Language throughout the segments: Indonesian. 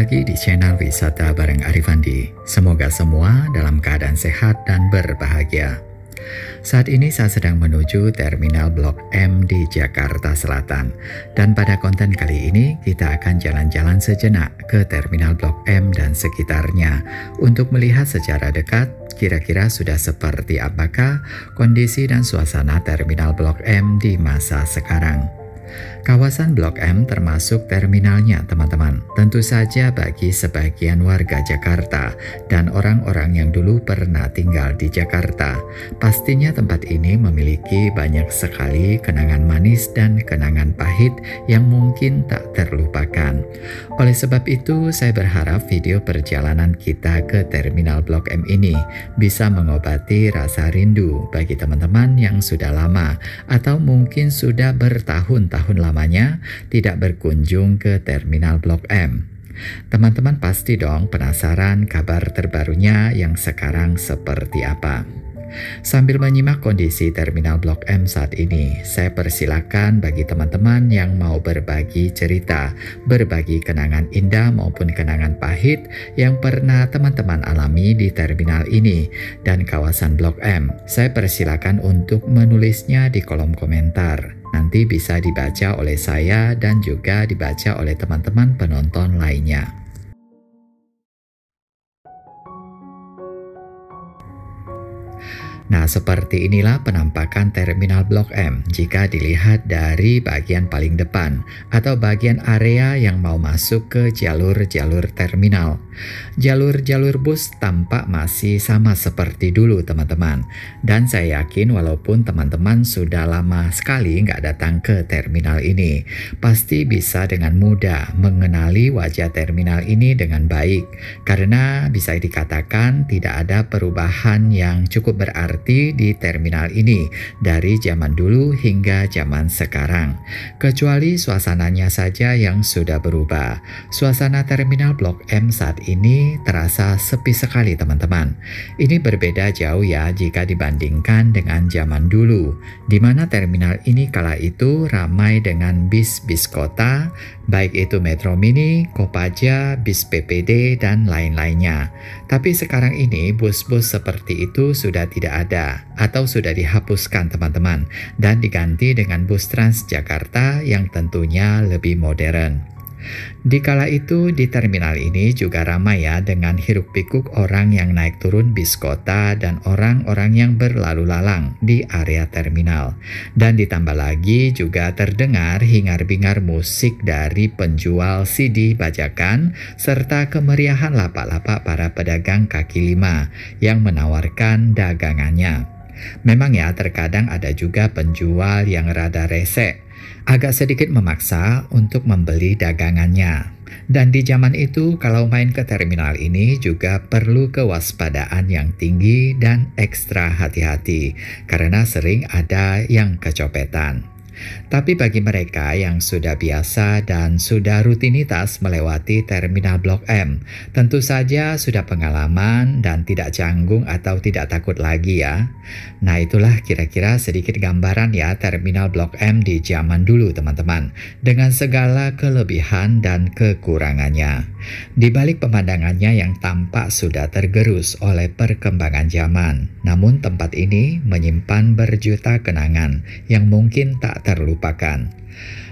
lagi di channel Wisata bareng Arifandi. Semoga semua dalam keadaan sehat dan berbahagia. Saat ini saya sedang menuju Terminal Blok M di Jakarta Selatan. Dan pada konten kali ini kita akan jalan-jalan sejenak ke Terminal Blok M dan sekitarnya untuk melihat secara dekat kira-kira sudah seperti apakah kondisi dan suasana Terminal Blok M di masa sekarang. Kawasan Blok M termasuk terminalnya teman-teman. Tentu saja bagi sebagian warga Jakarta dan orang-orang yang dulu pernah tinggal di Jakarta, pastinya tempat ini memiliki banyak sekali kenangan manis dan kenangan pahit yang mungkin tak terlupakan. Oleh sebab itu, saya berharap video perjalanan kita ke Terminal Blok M ini bisa mengobati rasa rindu bagi teman-teman yang sudah lama atau mungkin sudah bertahun-tahun lamanya tidak berkunjung ke Terminal Blok M. Teman-teman pasti dong penasaran kabar terbarunya yang sekarang seperti apa. Sambil menyimak kondisi Terminal Blok M saat ini, saya persilakan bagi teman-teman yang mau berbagi cerita, berbagi kenangan indah maupun kenangan pahit yang pernah teman-teman alami di terminal ini dan kawasan Blok M. Saya persilakan untuk menulisnya di kolom komentar. Nanti bisa dibaca oleh saya dan juga dibaca oleh teman-teman penonton lainnya. Nah, seperti inilah penampakan Terminal Blok M jika dilihat dari bagian paling depan atau bagian area yang mau masuk ke jalur-jalur terminal. Jalur-jalur bus tampak masih sama seperti dulu teman-teman. Dan saya yakin walaupun teman-teman sudah lama sekali nggak datang ke terminal ini, pasti bisa dengan mudah mengenali wajah terminal ini dengan baik. Karena bisa dikatakan tidak ada perubahan yang cukup berarti di terminal ini dari zaman dulu hingga zaman sekarang. Kecuali suasananya saja yang sudah berubah. Suasana Terminal Blok M saat ini terasa sepi sekali teman-teman. Ini berbeda jauh ya jika dibandingkan dengan zaman dulu, di mana terminal ini kala itu ramai dengan bis-bis kota, baik itu Metro Mini, Kopaja, bis PPD, dan lain-lainnya. Tapi sekarang ini bus-bus seperti itu sudah tidak ada atau sudah dihapuskan teman-teman dan diganti dengan bus Transjakarta yang tentunya lebih modern. Di kala itu di terminal ini juga ramai ya dengan hiruk-pikuk orang yang naik turun bis kota dan orang-orang yang berlalu lalang di area terminal. Dan ditambah lagi juga terdengar hingar-bingar musik dari penjual CD bajakan serta kemeriahan lapak-lapak para pedagang kaki lima yang menawarkan dagangannya. Memang ya terkadang ada juga penjual yang rada rese, agak sedikit memaksa untuk membeli dagangannya. Dan di zaman itu kalau main ke terminal ini juga perlu kewaspadaan yang tinggi dan ekstra hati-hati karena sering ada yang kecopetan. Tapi bagi mereka yang sudah biasa dan sudah rutinitas melewati Terminal Blok M, tentu saja sudah pengalaman dan tidak canggung atau tidak takut lagi ya. Nah, itulah kira-kira sedikit gambaran ya Terminal Blok M di zaman dulu teman-teman, dengan segala kelebihan dan kekurangannya. Di balik pemandangannya yang tampak sudah tergerus oleh perkembangan zaman, namun tempat ini menyimpan berjuta kenangan yang mungkin tak terlupakan.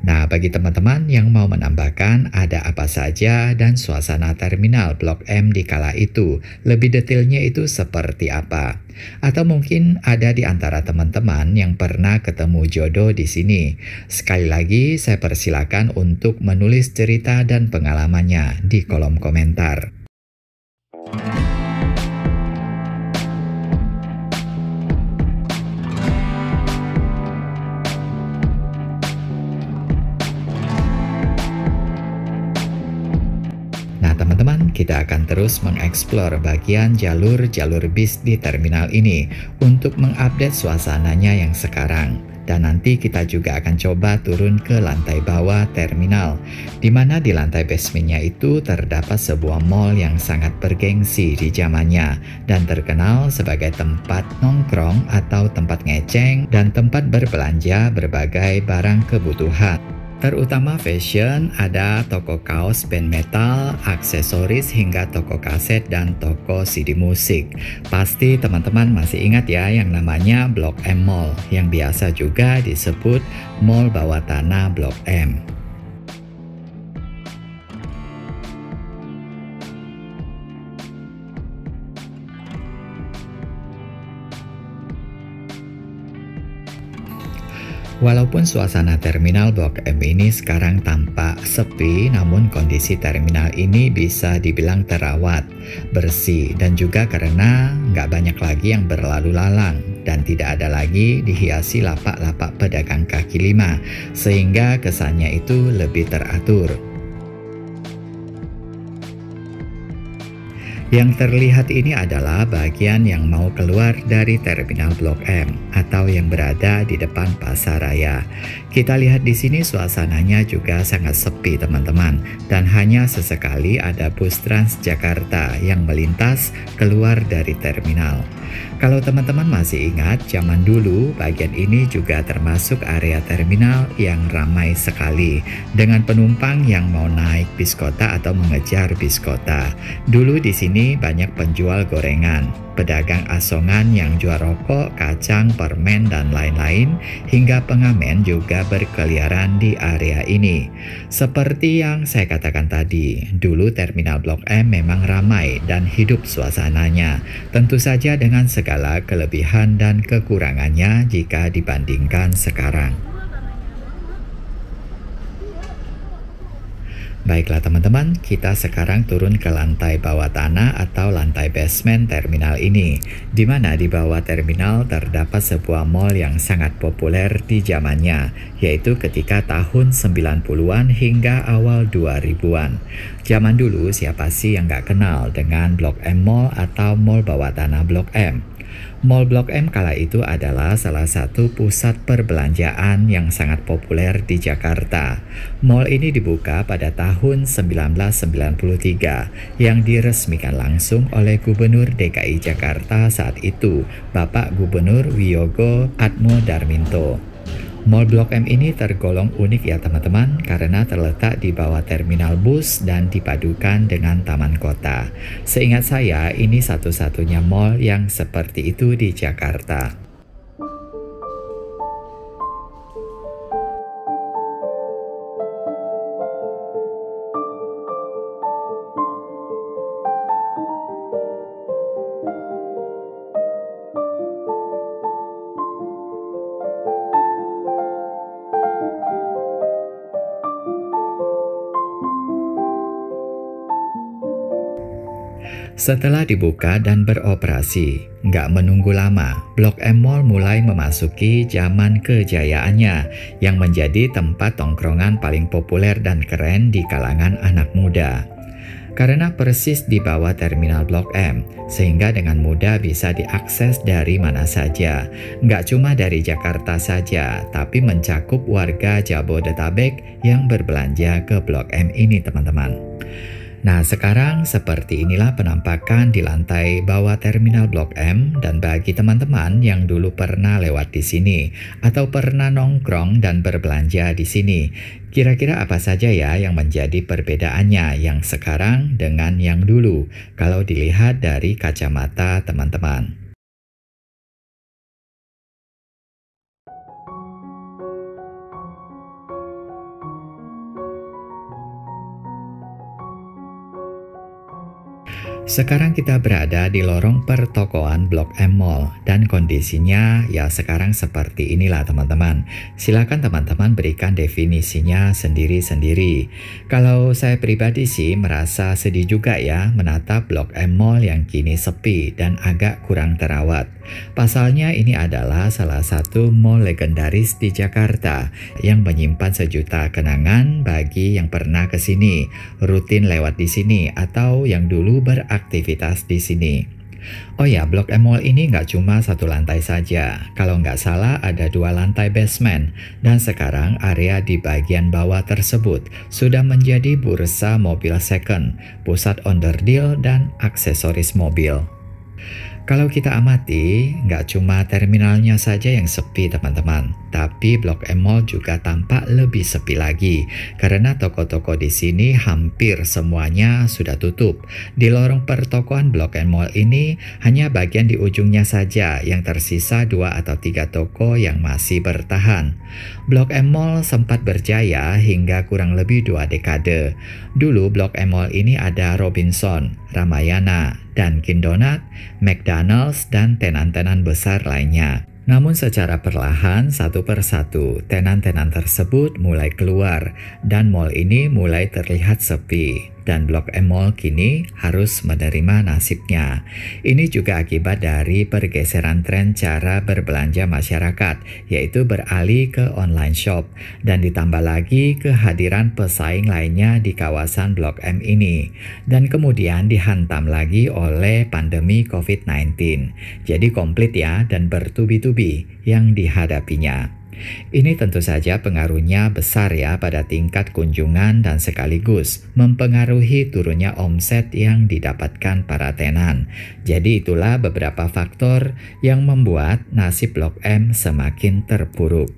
Nah, bagi teman-teman yang mau menambahkan ada apa saja dan suasana Terminal Blok M di kala itu, lebih detailnya itu seperti apa? Atau mungkin ada di antara teman-teman yang pernah ketemu jodoh di sini. Sekali lagi saya persilakan untuk menulis cerita dan pengalamannya di kolom komentar. Teman-teman, kita akan terus mengeksplor bagian jalur-jalur bis di terminal ini untuk mengupdate suasananya yang sekarang. Dan nanti kita juga akan coba turun ke lantai bawah terminal, di mana di lantai basementnya itu terdapat sebuah mall yang sangat bergengsi di zamannya dan terkenal sebagai tempat nongkrong atau tempat ngeceng dan tempat berbelanja berbagai barang kebutuhan. Terutama fashion, ada toko kaos band metal, aksesoris hingga toko kaset dan toko CD musik. Pasti teman-teman masih ingat ya yang namanya Blok M Mall, yang biasa juga disebut Mall Bawah Tanah Blok M. Walaupun suasana terminal Blok M ini sekarang tampak sepi, namun kondisi terminal ini bisa dibilang terawat, bersih, dan juga karena nggak banyak lagi yang berlalu lalang dan tidak ada lagi dihiasi lapak-lapak pedagang kaki lima, sehingga kesannya itu lebih teratur. Yang terlihat ini adalah bagian yang mau keluar dari terminal Blok M atau yang berada di depan pasar raya. Kita lihat di sini suasananya juga sangat sepi teman-teman, dan hanya sesekali ada bus Transjakarta yang melintas keluar dari terminal. Kalau teman-teman masih ingat, zaman dulu bagian ini juga termasuk area terminal yang ramai sekali dengan penumpang yang mau naik bis kota atau mengejar bis kota. Dulu di sini banyak penjual gorengan, pedagang asongan yang jual rokok, kacang, permen, dan lain-lain, hingga pengamen juga berkeliaran di area ini. Seperti yang saya katakan tadi, dulu terminal Blok M memang ramai dan hidup suasananya, tentu saja dengan segala kelebihan dan kekurangannya jika dibandingkan sekarang. Baiklah teman-teman, kita sekarang turun ke lantai bawah tanah atau lantai basement terminal ini, di mana di bawah terminal terdapat sebuah mall yang sangat populer di zamannya, yaitu ketika tahun 90-an hingga awal 2000-an. Zaman dulu siapa sih yang nggak kenal dengan Blok M Mall atau Mall Bawah Tanah Blok M? Mall Blok M kala itu adalah salah satu pusat perbelanjaan yang sangat populer di Jakarta. Mall ini dibuka pada tahun 1993 yang diresmikan langsung oleh Gubernur DKI Jakarta saat itu, Bapak Gubernur Wiyogo Atmodarminto. Mall Blok M ini tergolong unik ya teman-teman, karena terletak di bawah terminal bus dan dipadukan dengan taman kota. Seingat saya, ini satu-satunya mall yang seperti itu di Jakarta. Setelah dibuka dan beroperasi, nggak menunggu lama, Blok M Mall mulai memasuki zaman kejayaannya yang menjadi tempat tongkrongan paling populer dan keren di kalangan anak muda. Karena persis di bawah terminal Blok M, sehingga dengan mudah bisa diakses dari mana saja. Nggak cuma dari Jakarta saja, tapi mencakup warga Jabodetabek yang berbelanja ke Blok M ini teman-teman. Nah sekarang seperti inilah penampakan di lantai bawah terminal Blok M, dan bagi teman-teman yang dulu pernah lewat di sini atau pernah nongkrong dan berbelanja di sini, kira-kira apa saja ya yang menjadi perbedaannya yang sekarang dengan yang dulu kalau dilihat dari kacamata teman-teman? Sekarang kita berada di lorong pertokoan Blok M Mall dan kondisinya ya sekarang seperti inilah teman-teman. Silakan teman-teman berikan definisinya sendiri-sendiri. Kalau saya pribadi sih merasa sedih juga ya menatap Blok M Mall yang kini sepi dan agak kurang terawat. Pasalnya ini adalah salah satu mall legendaris di Jakarta yang menyimpan sejuta kenangan bagi yang pernah ke sini, rutin lewat di sini, atau yang dulu beraktivitas di sini. Oh ya, Blok M Mall ini nggak cuma satu lantai saja. Kalau nggak salah ada 2 lantai basement. Dan sekarang area di bagian bawah tersebut sudah menjadi bursa mobil second, pusat onderdil dan aksesoris mobil. Kalau kita amati, nggak cuma terminalnya saja yang sepi teman-teman, tapi Blok M Mall juga tampak lebih sepi lagi karena toko-toko di sini hampir semuanya sudah tutup. Di lorong pertokoan Blok M Mall ini hanya bagian di ujungnya saja yang tersisa 2 atau 3 toko yang masih bertahan. Blok M Mall sempat berjaya hingga kurang lebih 2 dekade. Dulu Blok M Mall ini ada Robinson, Ramayana, Dunkin Donut, McDonald's, dan tenan-tenan besar lainnya. Namun secara perlahan, satu persatu, tenan-tenan tersebut mulai keluar dan mall ini mulai terlihat sepi. Dan Blok M Mall kini harus menerima nasibnya. Ini juga akibat dari pergeseran tren cara berbelanja masyarakat, yaitu beralih ke online shop, dan ditambah lagi kehadiran pesaing lainnya di kawasan Blok M ini. Dan kemudian dihantam lagi oleh pandemi COVID-19. Jadi komplit ya, dan bertubi-tubi yang dihadapinya. Ini tentu saja pengaruhnya besar ya pada tingkat kunjungan dan sekaligus mempengaruhi turunnya omset yang didapatkan para tenan. Jadi itulah beberapa faktor yang membuat nasib Blok M semakin terpuruk.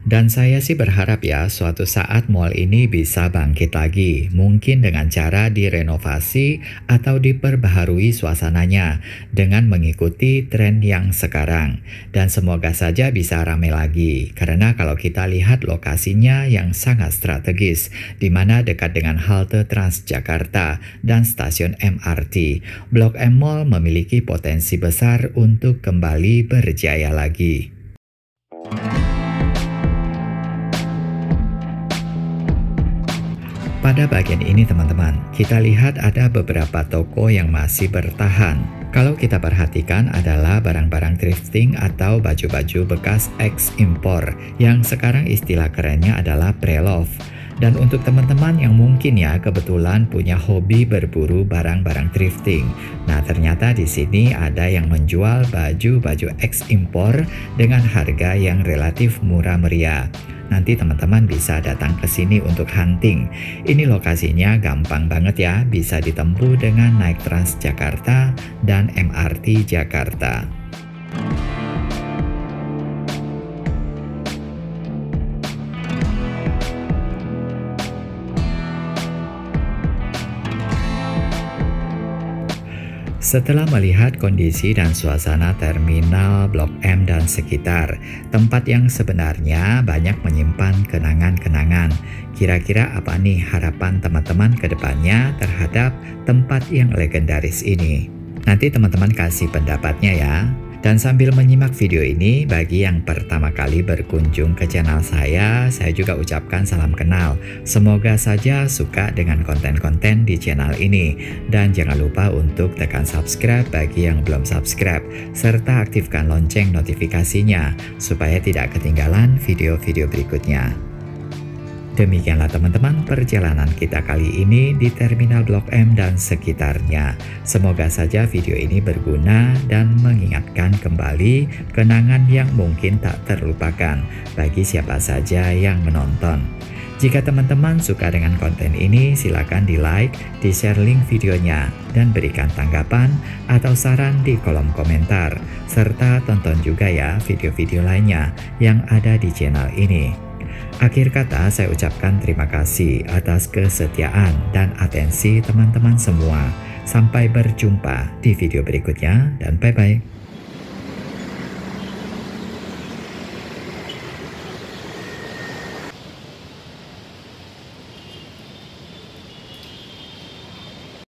Dan saya sih berharap ya suatu saat mall ini bisa bangkit lagi, mungkin dengan cara direnovasi atau diperbaharui suasananya dengan mengikuti tren yang sekarang. Dan semoga saja bisa ramai lagi, karena kalau kita lihat lokasinya yang sangat strategis, di mana dekat dengan halte Transjakarta dan stasiun MRT, Blok M Mall memiliki potensi besar untuk kembali berjaya lagi. Pada bagian ini teman-teman, kita lihat ada beberapa toko yang masih bertahan. Kalau kita perhatikan adalah barang-barang thrifting atau baju-baju bekas eks-impor yang sekarang istilah kerennya adalah pre-love. Dan untuk teman-teman yang mungkin ya kebetulan punya hobi berburu barang-barang thrifting. Nah, ternyata di sini ada yang menjual baju-baju eks-impor dengan harga yang relatif murah meriah. Nanti teman-teman bisa datang ke sini untuk hunting. Ini lokasinya gampang banget ya, bisa ditempuh dengan naik Transjakarta dan MRT Jakarta. Setelah melihat kondisi dan suasana terminal Blok M dan sekitar, tempat yang sebenarnya banyak menyimpan kenangan-kenangan. Kira-kira apa nih harapan teman-teman ke depannya terhadap tempat yang legendaris ini? Nanti teman-teman kasih pendapatnya ya. Dan sambil menyimak video ini, bagi yang pertama kali berkunjung ke channel saya juga ucapkan salam kenal. Semoga saja suka dengan konten-konten di channel ini. Dan jangan lupa untuk tekan subscribe bagi yang belum subscribe, serta aktifkan lonceng notifikasinya, supaya tidak ketinggalan video-video berikutnya. Demikianlah teman-teman perjalanan kita kali ini di Terminal Blok M dan sekitarnya. Semoga saja video ini berguna dan mengingatkan kembali kenangan yang mungkin tak terlupakan bagi siapa saja yang menonton. Jika teman-teman suka dengan konten ini, silakan di-like, di-share link videonya, dan berikan tanggapan atau saran di kolom komentar. Serta tonton juga ya video-video lainnya yang ada di channel ini. Akhir kata, saya ucapkan terima kasih atas kesetiaan dan atensi teman-teman semua. Sampai berjumpa di video berikutnya dan bye-bye.